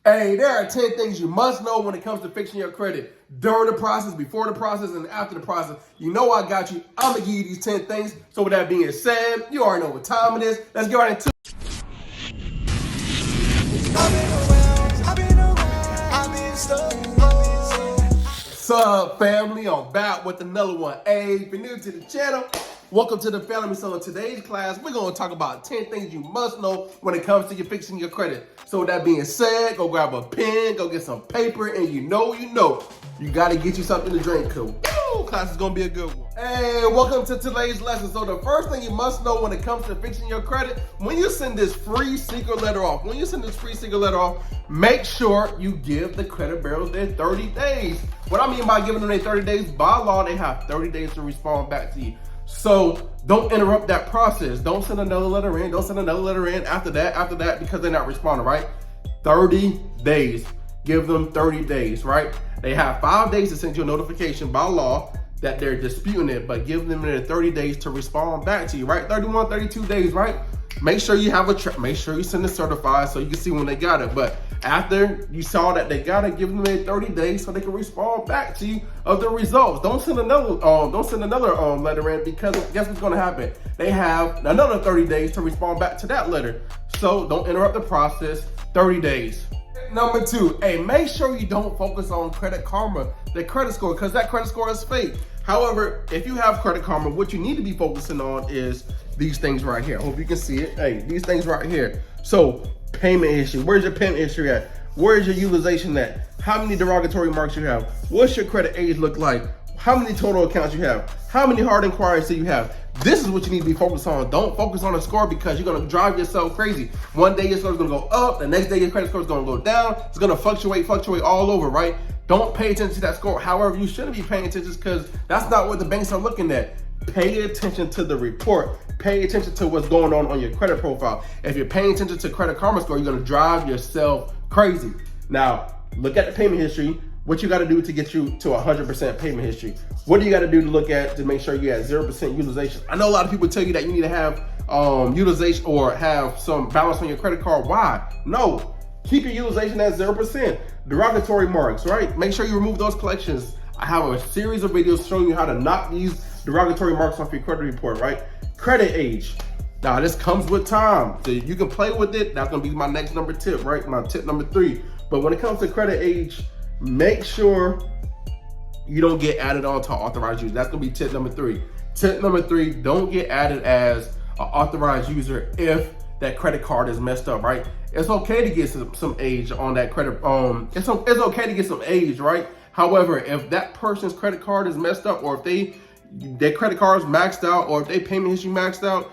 Hey, there are 10 things you must know when it comes to fixing your credit. During the process, before the process, and after the process. You know I got you. I'm going to give you these 10 things. So with that being said, you already know what time it is. Let's get right into it. What's up, family? I'm back with another one. Hey, if you're new to the channel, welcome to the family. So in today's class, we're going to talk about 10 things you must know when it comes to fixing your credit. So with that being said, go grab a pen, go get some paper, and you know, you got to get you something to drink, because class is going to be a good one. Hey, welcome to today's lesson. So the first thing you must know when it comes to fixing your credit, when you send this free secret letter off, make sure you give the credit bureaus their 30 days. What I mean by giving them their 30 days, by law, they have 30 days to respond back to you. So don't interrupt that process. Don't send another letter in. Don't send another letter in after that, because they're not responding, right? 30 days. Give them 30 days, right? They have 5 days to send you a notification by law that they're disputing it, but give them their 30 days to respond back to you, right? 31, 32 days, right? Make sure you have make sure you send it certified so you can see when they got it. But after you saw that they got it, give them their 30 days so they can respond back to you of the results. Don't send another letter in, because guess what's gonna happen? They have another 30 days to respond back to that letter. So don't interrupt the process. 30 days. Number 2, hey, make sure you don't focus on Credit Karma, the credit score, because that credit score is fake. However, if you have Credit Karma, what you need to be focusing on is these things right here. I hope you can see it. Hey, these things right here. So, payment history. Where's your payment history at? Where's your utilization at? How many derogatory marks you have? What's your credit age look like? How many total accounts you have? How many hard inquiries do you have? This is what you need to be focused on. Don't focus on a score, because you're gonna drive yourself crazy. One day your score is gonna go up, the next day your credit score is gonna go down. It's gonna fluctuate all over, right? Don't pay attention to that score. However, you shouldn't be paying attention, because that's not what the banks are looking at. Pay attention to the report. Pay attention to what's going on your credit profile. If you're paying attention to Credit Karma score, you're gonna drive yourself crazy. Now, look at the payment history. What you got to do to get you to 100% payment history? What do you got to do to look at to make sure you have 0% utilization? I know a lot of people tell you that you need to have utilization or have some balance on your credit card. Why? No, keep your utilization at 0%. Derogatory marks, right? Make sure you remove those collections. I have a series of videos showing you how to knock these derogatory marks off your credit report, right? Credit age. Now, this comes with time, so you can play with it. That's gonna be my next tip, right? My tip number 3. But when it comes to credit age, make sure you don't get added on to authorized user. That's gonna be tip number 3. Tip number 3, don't get added as an authorized user if that credit card is messed up, right? It's okay to get some age on that credit. It's okay to get some age, right? However, if that person's credit card is messed up, or if their credit card is maxed out, or if their payment history messed up,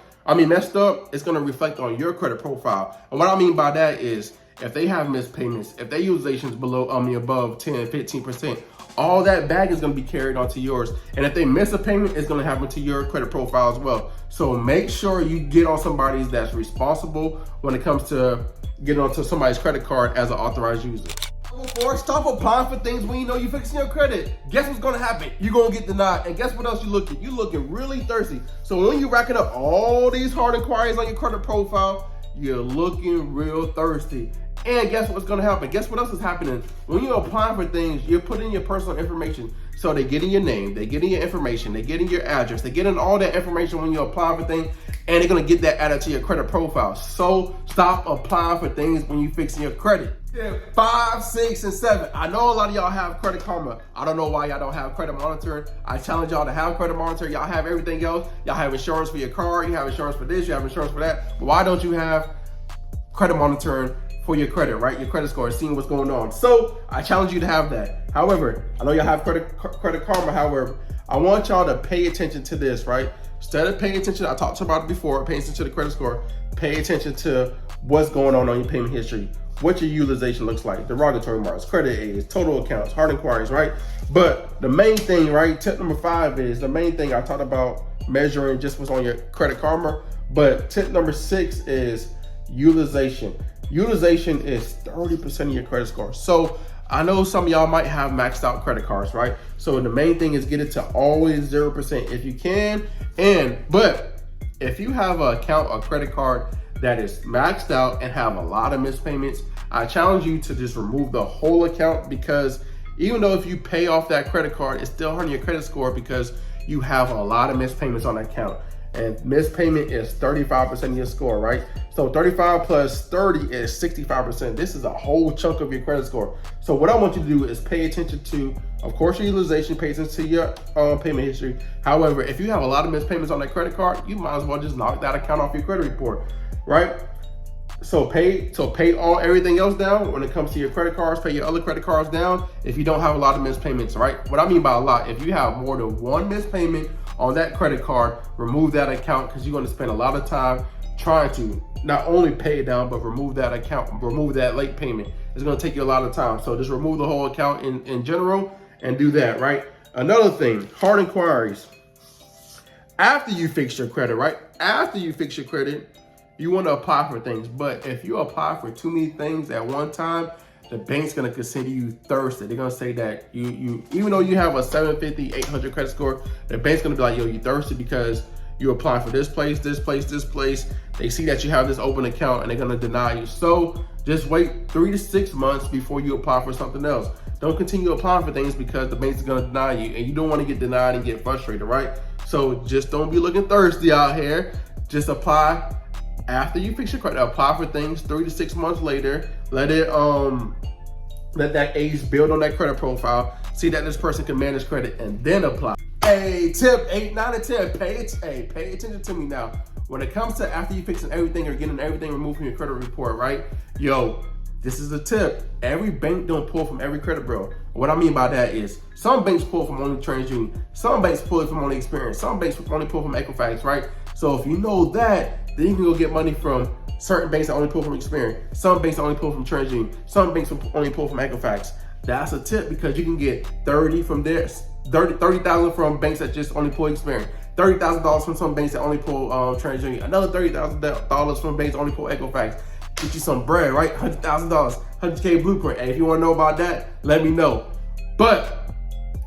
it's gonna reflect on your credit profile. And what I mean by that is, if they have missed payments, if their utilization is above 10, 15%, all that bag is gonna be carried onto yours. And if they miss a payment, it's gonna happen to your credit profile as well. So make sure you get on somebody's that's responsible when it comes to getting onto somebody's credit card as an authorized user. Number 4, stop applying for things when you know you're fixing your credit. Guess what's gonna happen? You're gonna get denied. And guess what else you're looking really thirsty. So when you're racking up all these hard inquiries on your credit profile, you're looking real thirsty. And guess what's gonna happen? Guess what else is happening? When you're applying for things, you're putting your personal information. So they're getting your name, they're getting your information, they're getting your address, they're getting all that information when you're applying for things, and they're gonna get that added to your credit profile. So stop applying for things when you're fixing your credit. 5, 6, and 7. I know a lot of y'all have Credit Karma. I don't know why y'all don't have credit monitoring. I challenge y'all to have credit monitoring. Y'all have everything else. Y'all have insurance for your car, you have insurance for this, you have insurance for that. But why don't you have credit monitoring for your credit, right? Your credit score, seeing what's going on. So I challenge you to have that. However, I know y'all have credit Karma. However, I want y'all to pay attention to this, right? Instead of paying attention, I talked about it before, paying attention to the credit score, pay attention to what's going on your payment history, what your utilization looks like, derogatory marks, credit age, total accounts, hard inquiries, right? But the main thing, right? Tip number 5 is the main thing I talked about measuring just what's on your Credit Karma. But tip number 6 is utilization. Utilization is 30% of your credit score. So I know some of y'all might have maxed out credit cards, right? So the main thing is get it to always 0% if you can. But if you have an account, a credit card that is maxed out and have a lot of missed payments, I challenge you to just remove the whole account, because even though if you pay off that credit card, it's still hurting your credit score because you have a lot of missed payments on that account. And missed payment is 35% of your score, right? So 35 plus 30 is 65%. This is a whole chunk of your credit score. So what I want you to do is pay attention to, of course, your utilization, pay attention to your payment history. However, if you have a lot of missed payments on that credit card, you might as well just knock that account off your credit report, right? So pay everything else down when it comes to your credit cards. Pay your other credit cards down if you don't have a lot of missed payments, right? What I mean by a lot, if you have more than one missed payment on that credit card, remove that account, because you're going to spend a lot of time trying to not only pay it down, but remove that account, remove that late payment. It's going to take you a lot of time. So just remove the whole account in general and do that, right? Another thing, hard inquiries. After you fix your credit, right? After you fix your credit, you want to apply for things. But if you apply for too many things at one time, the bank's going to consider you thirsty. They're going to say that you even though you have a 750, 800 credit score, the bank's going to be like, yo, you thirsty because you apply for this place, this place, this place. They see that you have this open account and they're going to deny you. So just wait 3 to 6 months before you apply for something else. Don't continue applying for things because the bank's going to deny you, and you don't want to get denied and get frustrated, right? So just don't be looking thirsty out here. Just apply after you fix your credit. Apply for things 3 to 6 months later. Let that age build on that credit profile. See that this person can manage credit, and then apply. Hey, tip 8, 9, and 10. Pay attention to me now. When it comes to after you fixing everything or getting everything removed from your credit report, right? Yo, this is a tip. Every bank don't pull from every credit bureau. What I mean by that is some banks pull from only TransUnion. Some banks pull from only Experian. Some banks only pull from Equifax, right? So if you know that, then you can go get money from certain banks that only pull from Experian. Some banks only pull from TransUnion. Some banks only pull from Equifax. That's a tip, because you can get 30 from there, 30,000 from banks that just only pull Experian. $30,000 from some banks that only pull TransUnion. Another $30,000 from banks that only pull Equifax. Get you some bread, right? $100,000, 100K blueprint. Hey, if you want to know about that, let me know. But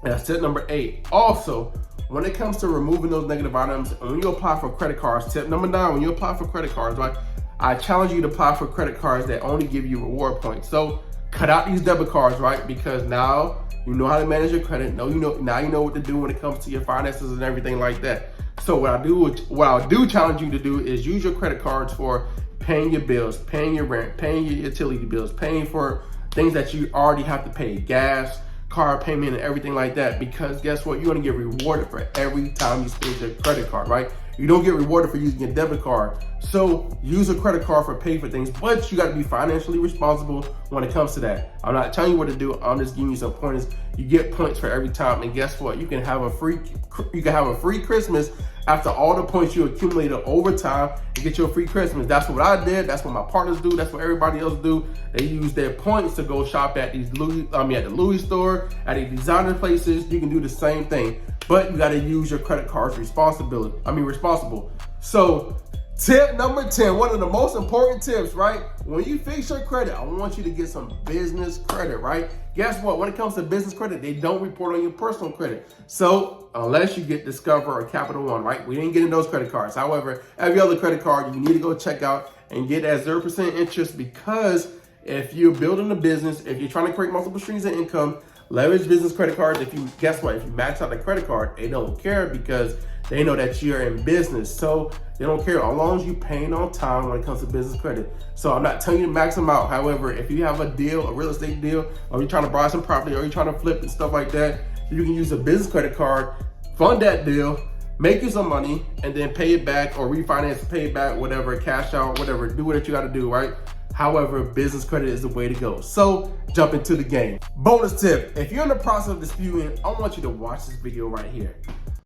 that's tip number 8. Also, when it comes to removing those negative items, when you apply for credit cards, tip number 9, when you apply for credit cards, right? I challenge you to apply for credit cards that only give you reward points. So cut out these debit cards, right? Because now you know how to manage your credit. Now you know what to do when it comes to your finances and everything like that. So what I do challenge you to do is use your credit cards for paying your bills, paying your rent, paying your utility bills, paying for things that you already have to pay, gas, car payment, and everything like that. Because guess what? You're gonna get rewarded for every time you spend your credit card, right? You don't get rewarded for using your debit card. So use a credit card for pay for things, but you gotta be financially responsible when it comes to that. I'm not telling you what to do, I'm just giving you some pointers. You get points for every time, and guess what? You can have a free Christmas after all the points you accumulated over time, and get you a free Christmas. That's what I did. That's what my partners do. That's what everybody else do. They use their points to go shop at the Louis store, at the designer places. You can do the same thing, but you got to use your credit cards responsible. So tip number 10, one of the most important tips, right? When you fix your credit, I want you to get some business credit, right? Guess what? When it comes to business credit, they don't report on your personal credit. So unless you get Discover or Capital One, right? We didn't get in those credit cards. However, every other credit card, you need to go check out and get at 0% interest, because if you're building a business, if you're trying to create multiple streams of income, leverage business credit cards. If you max out the credit card, they don't care, because they know that you're in business. So they don't care as long as you're paying on time when it comes to business credit. So I'm not telling you to max them out. However, if you have a deal, a real estate deal, or you're trying to buy some property, or you're trying to flip and stuff like that, you can use a business credit card, fund that deal, make you some money, and then pay it back or refinance, pay it back, whatever, cash out, whatever, do what you got to do, right? However, business credit is the way to go. So jump into the game. Bonus tip, if you're in the process of disputing, I want you to watch this video right here.